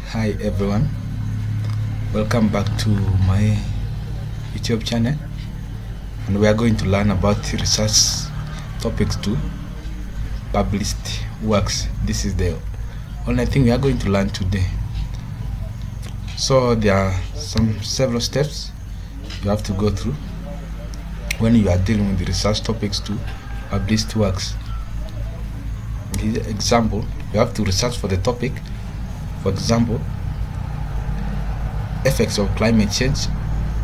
Hi everyone, welcome back to my YouTube channel, and we are going to learn about research topics 2, published works. This is the only thing we are going to learn today. So there are several steps you have to go through when you are dealing with the research topics 2, published works. In this example, you have to research for the topic. For example, effects of climate change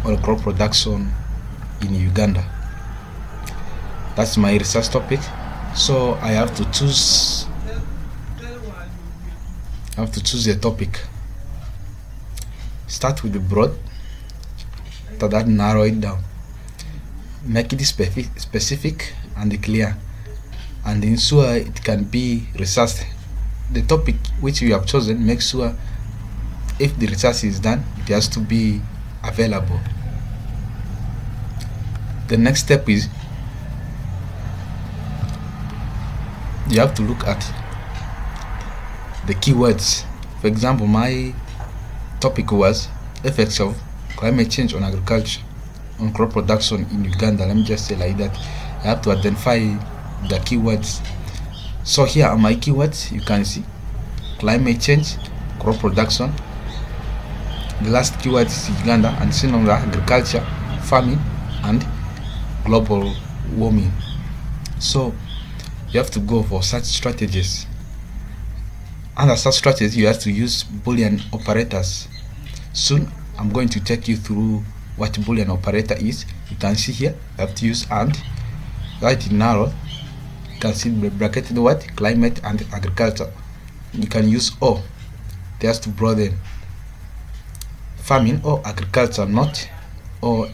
on crop production in Uganda. That's my research topic. So I have to choose a topic. Start with the broad, after that narrow it down. Make it specific and clear, and ensure it can be researched. The topic which you have chosen, make sure if the research is done, it has to be available. The next step is you have to look at the keywords. For example, my topic was effects of climate change on agriculture, on crop production in Uganda. Let me just say like that. I have to identify the keywords. So here are my keywords. You can see climate change, crop production. The last keyword is Uganda, and seen on the agriculture, farming, and global warming. So you have to go for such strategies. Under such strategies, you have to use Boolean operators. Soon I'm going to take you through what Boolean operator is. You can see here you have to use and, right in narrow. You can see bracketed what? Climate and agriculture. You can use or. It has to broaden. Farming or agriculture, not or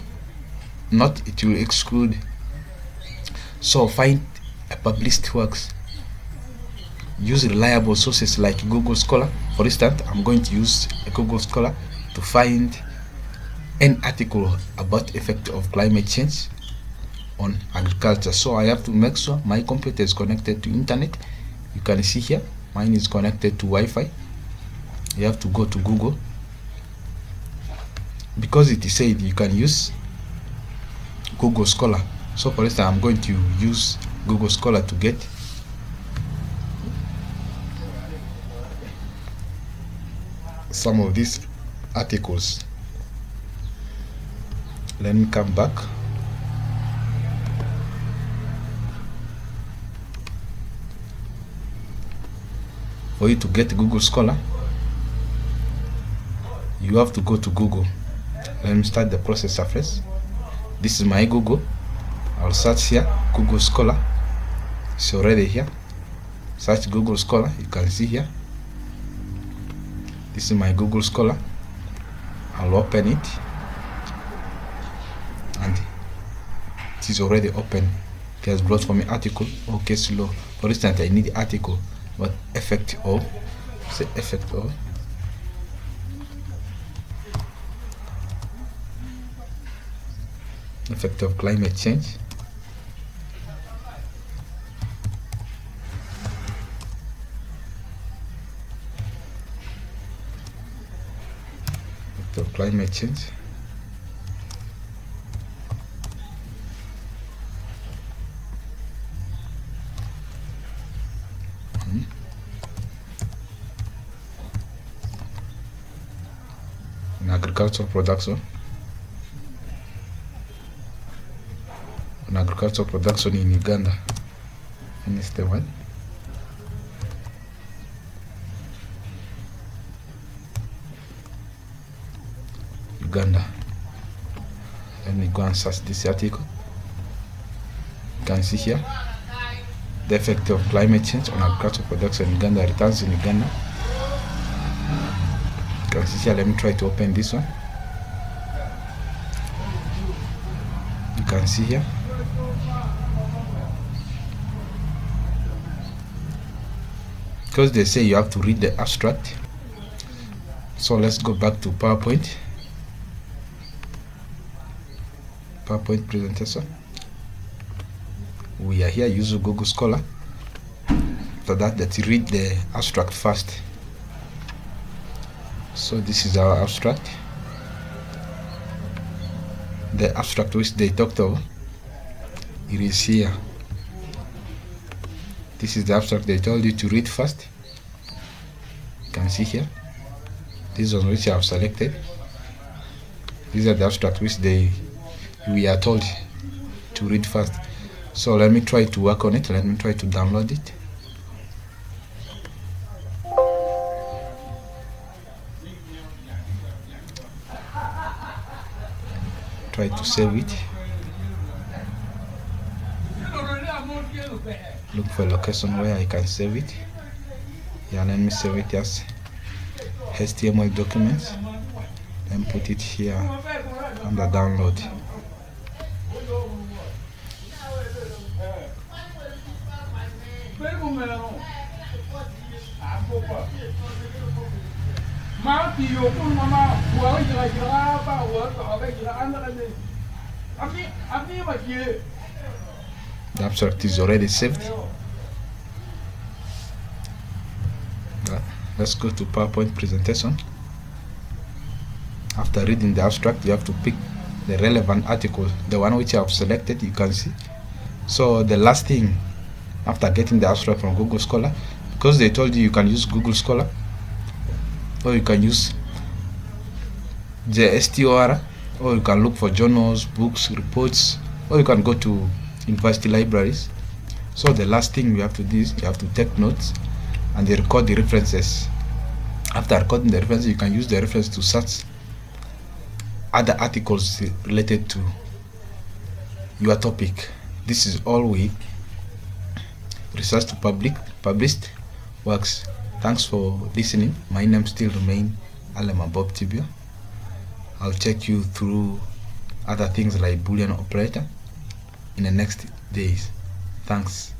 not, it will exclude. So find a published works. Use reliable sources like Google Scholar. For instance, I'm going to use a Google Scholar to find an article about effect of climate change on agriculture. So I have to make sure my computer is connected to internet. You can see here mine is connected to Wi-Fi. You have to go to Google, because it is said you can use Google Scholar. So for instance, I'm going to use Google Scholar to get some of these articles. Let me come back. For you to get Google Scholar, you have to go to Google. Let me start the process first. This is my Google. I'll search here Google Scholar. It's already here. Search Google Scholar. You can see here. This is my Google Scholar. I'll open it, and it is already open. It has brought for me article or case law. For instance, I need article but effect of, say effect of climate change in agricultural production. Agricultural production in Uganda. And it's the one. Uganda. Let me go and search this article. You can see here the effect of climate change on agricultural production in Uganda, returns in Uganda. You can see here. Let me try to open this one. You can see here. Because they say you have to read the abstract. So let's go back to PowerPoint presentation. We are here using Google Scholar. After that, let's read the abstract first. So this is our abstract. The abstract which they talked of, it is here. This is the abstract they told you to read first. You can see here. These ones which I have selected. These are the abstract which we are told to read first. So let me try to work on it. Let me try to download it. Try to save it. Look for a location where I can save it. Yeah, let me save it as HTML documents and put it here under download. The abstract is already saved. Let's go to PowerPoint presentation. After reading the abstract, you have to pick the relevant article, the one which you have selected. You can see. So the last thing after getting the abstract from Google Scholar, because they told you can use Google Scholar, or you can use JSTOR, or you can look for journals, books, reports, or you can go to university libraries. So the last thing you have to do is you have to take notes and they record the references. After recording the references, you can use the reference to search other articles related to your topic. This is all with Research to Published Works. Thanks for listening. My name still remains Alema Bob Tibio. I'll take you through other things like Boolean operator in the next days. Thanks.